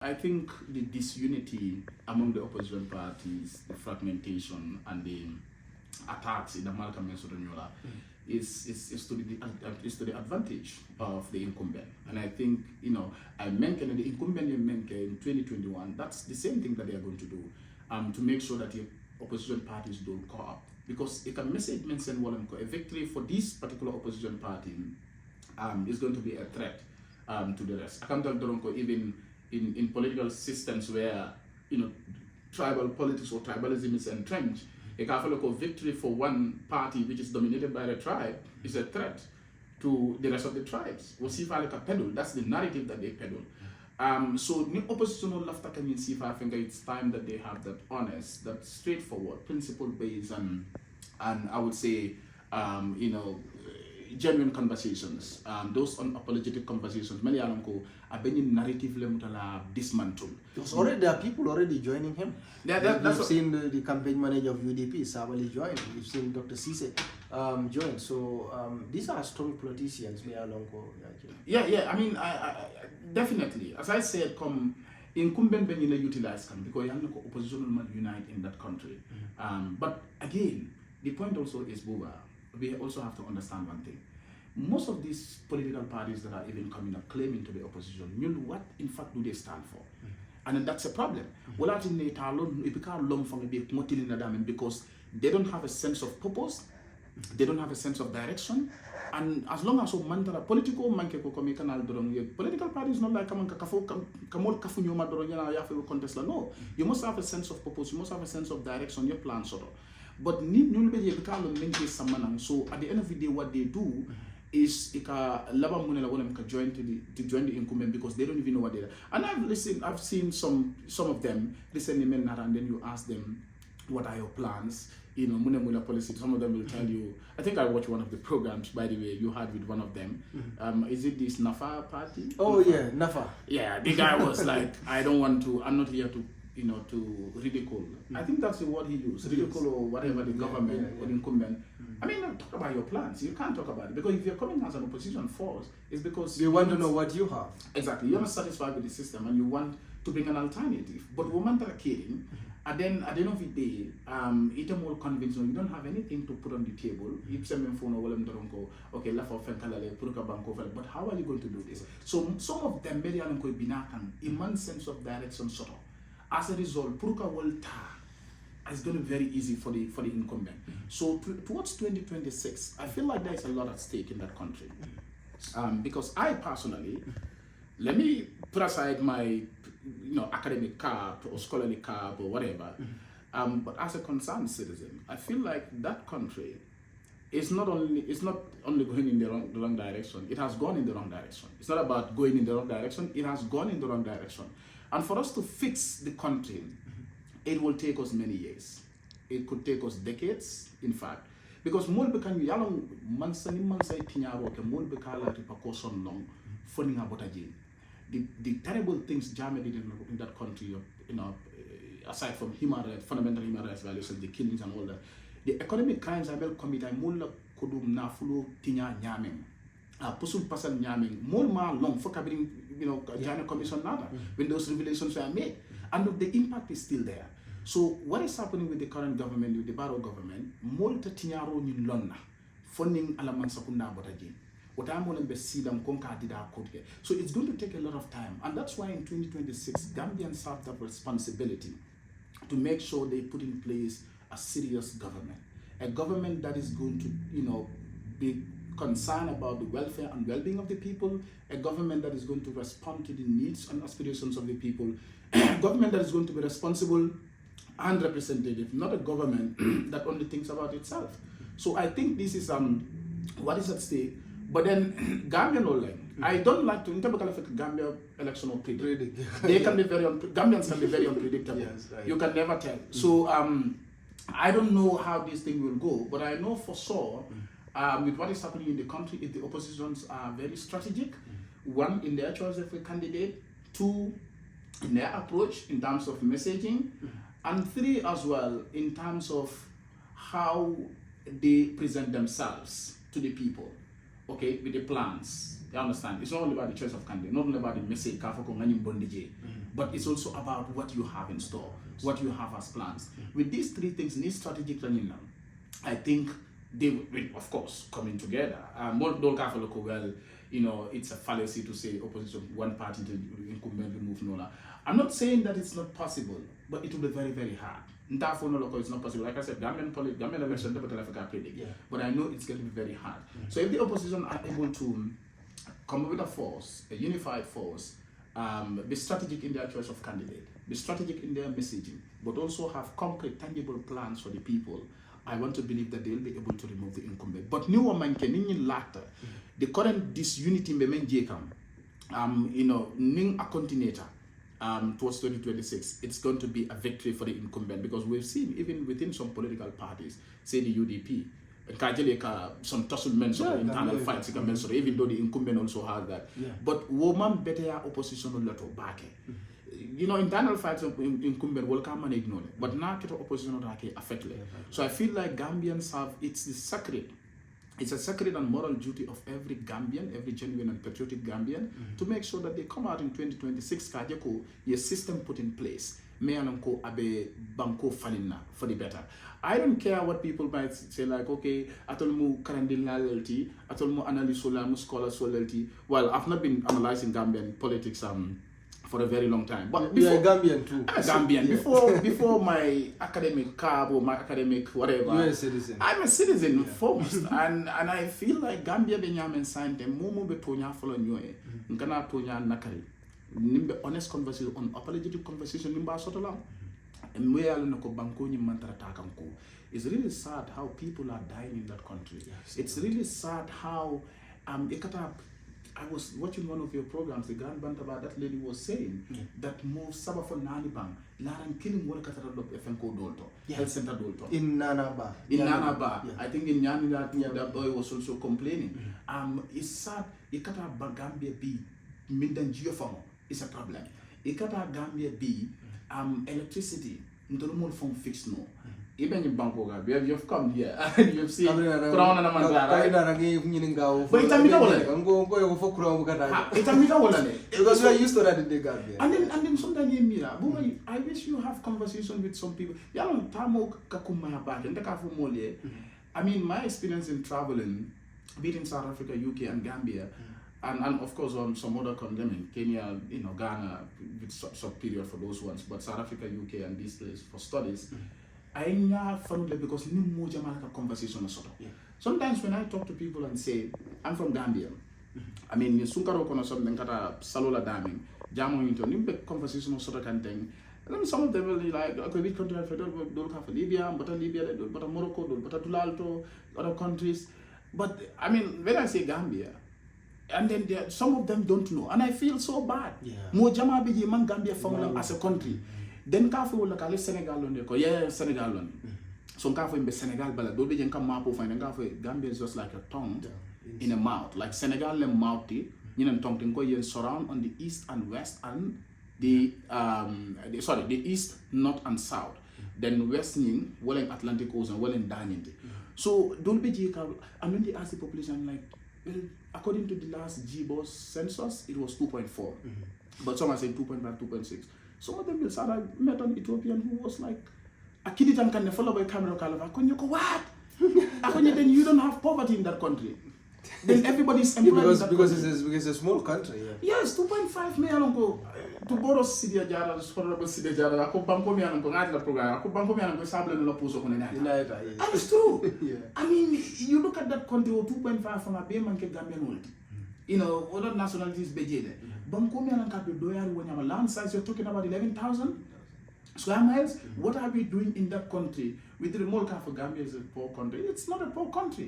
I think the disunity among the opposition parties, the fragmentation and the attacks in the Malcolm and Sotonyola is to the advantage of the incumbent. And I think, I mentioned the incumbent in 2021, that's the same thing that they are going to do to make sure that the opposition parties don't co-opt. Because it can message mention a victory for this particular opposition party is going to be a threat to the rest. I can't tell Doronko even in political systems where tribal politics or tribalism is entrenched, a Catholic victory for one party which is dominated by the tribe is a threat to the rest of the tribes. That's the narrative that they peddle. So the opposition will left can see if I think it's time that they have that honest, that straightforward, principle-based and I would say genuine conversations, those unapologetic conversations, many are being narratively dismantled. Because already there are people already joining him. We've seen the campaign manager of UDP, Sabali, join. We've seen Dr. Cisse join. So these are strong politicians. Yeah. I mean, I definitely. As I said, incumbent being utilized because opposition will unite in that country. But again, the point also is, Buba, we also have to understand one thing. Most of these political parties that are even coming up claiming to be opposition, what in fact do they stand for? And that's a problem. Well, I think it becomes long from because they don't have a sense of purpose, they don't have a sense of direction, and as long as political party is not like no, you must have a sense of purpose, you must have a sense of direction, your plan sort of. But so at the end of the day, what they do is to join the incumbent because they don't even know what they are. And I've seen some of them listen and then you ask them, what are your plans? Muna policy. Some of them will tell you. I think I watched one of the programs, by the way, you had with one of them. Is it this Nafa party? Oh, Nafa? Yeah, Nafa. Yeah, the guy was like, I'm not here to ridicule. I think that's the word he used, ridicule or whatever the government or the incumbent. I mean, talk about your plans. You can't talk about it because if you're coming as an opposition force, it's because they want to know what you have. Exactly. You're not satisfied with the system and you want to bring an alternative. But women are kidding. And then at the end of the day, it's more convincing. You don't have anything to put on the table. Okay, but how are you going to do this? So some of them very immense sense of direction sort of. As a result, Puruka Volta is going to be very easy for the incumbent. So towards 2026, I feel like there's a lot at stake in that country. Because I personally, let me put aside my academic card or scholarly card or whatever, but as a concerned citizen, I feel like that country is not only going in the wrong direction, it has gone in the wrong direction. It's not about going in the wrong direction, it has gone in the wrong direction. And for us to fix the country, it will take us many years. It could take us decades, in fact. Because the terrible things Jame did in that country, aside from fundamental human rights violations, the killings and all that, the economic crimes I will commit, I mulla kudum na fulu tinya nyaming. Pusul pasan nyaming more long for cabin Jana Commission nada when those revelations were made, and look, the impact is still there. So what is happening with the current government, with the Barrow government, molta tinyaro ni lonna funding alaman sakunda botaji. What I'm going to see them conquer did our code here. So it's going to take a lot of time, and that's why in 2026 Gambians have that responsibility to make sure they put in place a serious government, a government that is going to be concerned about the welfare and well-being of the people, a government that is going to respond to the needs and aspirations of the people, a government that is going to be responsible and representative, not a government that only thinks about itself. So I think this is what is at stake. But then Gambian online, I don't like to Gambia election or predict. They can be Gambians can be very unpredictable. Yes, right. You can never tell. So I don't know how this thing will go, but I know for sure with what is happening in the country, if the oppositions are very strategic, one, in their choice of a candidate, two, in their approach in terms of messaging, and three as well in terms of how they present themselves to the people, okay, with the plans, You understand? It's not only about the choice of candidate, not only about the message, but it's also about what you have in store, what you have as plans. With these three things, need strategic planning, I think they will, of course, coming together. Well, you know, it's a fallacy to say opposition, one party to incumbent remove Nola. I'm not saying that it's not possible, but it will be very, very hard. It's not possible. Like I said, Gambian election, but I know it's going to be very hard. So if the opposition are able to come up with a force, a unified force, be strategic in their choice of candidate, be strategic in their messaging, but also have concrete, tangible plans for the people, I want to believe that they will be able to remove the incumbent. But new one can later, the current disunity in the you know, ning a continuator towards 2026, it's going to be a victory for the incumbent, because we've seen even within some political parties, say the UDP, some tusslements or internal fights, even though the incumbent also has that. But woman better opposition on lot back. You know, internal fights of incumbent will come and ignore it, but now opposition affect it. So I feel like Gambians have, it's a sacred and moral duty of every Gambian, every genuine and patriotic Gambian, to make sure that they come out in 2026, a system put in place, abe banko falina for the better. I don't care what people might say, like, okay, atolmu karandil loyalty, atolmu analyse solar, scholar loyalty. Well, I've not been analyzing Gambian politics for a very long time. But before, you're a Gambian too. I'm a Gambian. Before my academic card or my academic whatever, you're a citizen. I'm a citizen foremost. and I feel like Gambia Benyamin signed them momo betonya follow nyoe. Nkana tonya nakari. Nimbe honest conversation, unapologetic conversation nimba sotola. And we are nako banko ni mantara takanko. It's really sad how people are dying in that country. Yes, it's really sad how I was watching one of your programs, the Grand Bantaba, that lady was saying that move Saba for Nanibang, Laran killing work at the FNCO Dolto, Health Center Dolto. In Nanaba. In Nanaba. I think in Yanida, that boy was also complaining. It's sad, Ikata Bagambia B, Mindan Geoform is a problem. Ikata Gambia B, electricity, Ndolmol from fixed no. Even in Bangkok, you've come here and you've seen Crown and Amanda. But because we are used to that in the Gambia. And then sometimes you meet, I wish you have conversation with some people. I mean, my experience in traveling, be it in South Africa, UK, and Gambia, and of course on some other continents, Kenya, you know, Ghana, with some period for those ones, but South Africa, UK, and these places for studies. I never found it because no more Jamaica conversation or sort of. Sometimes when I talk to people and say, I'm from Gambia, I mean, Sunkaro kono something kata salola daming, jamo into nimbe conversation or sort of kind thing. And then some of them will be like, okay, we country don't have Libya, but Morocco, but Dulalto, other countries. But I mean, when I say Gambia, and then some of them don't know, and I feel so bad. Mo jama biji man Gambia formula as a country. Then kafu wala kale Senegal on ko Senegal on. So kafu in Senegal bala do be jen kam mapo fa kafu Gambia is just like a tongue in a mouth. Like Senegal le mouthi, yin tongue tin ko yen surround on the east and west and the east, north and south. Then west ning well in Atlantic Ocean, well in Daninde. So don't be jika, and when they ask the population, I'm like, well, according to the last GBOS census, it was 2.4. But some are saying 2.5, 2.6. Some of them will say, I met an Ethiopian who was like, a kid can follow by camera caliber. Can you go, what? Then you don't have poverty in that country. Then everybody's employed because it's a small country. Yes, 2.5 million go to borrow Sidia Jara, Sporable Sidia Jara, I could banko me and go at the program, I could banko me and go sable and Lopuso on an it's true. I mean, you look at that country, 2.5 from a Bayman Gambian world. You know, other nationalities bejede. Bankomi and Kapi Doyar, when you have a land size, you're talking about 11,000 square miles. What are we doing in that country? With the remote for Gambia is a poor country. It's not a poor country.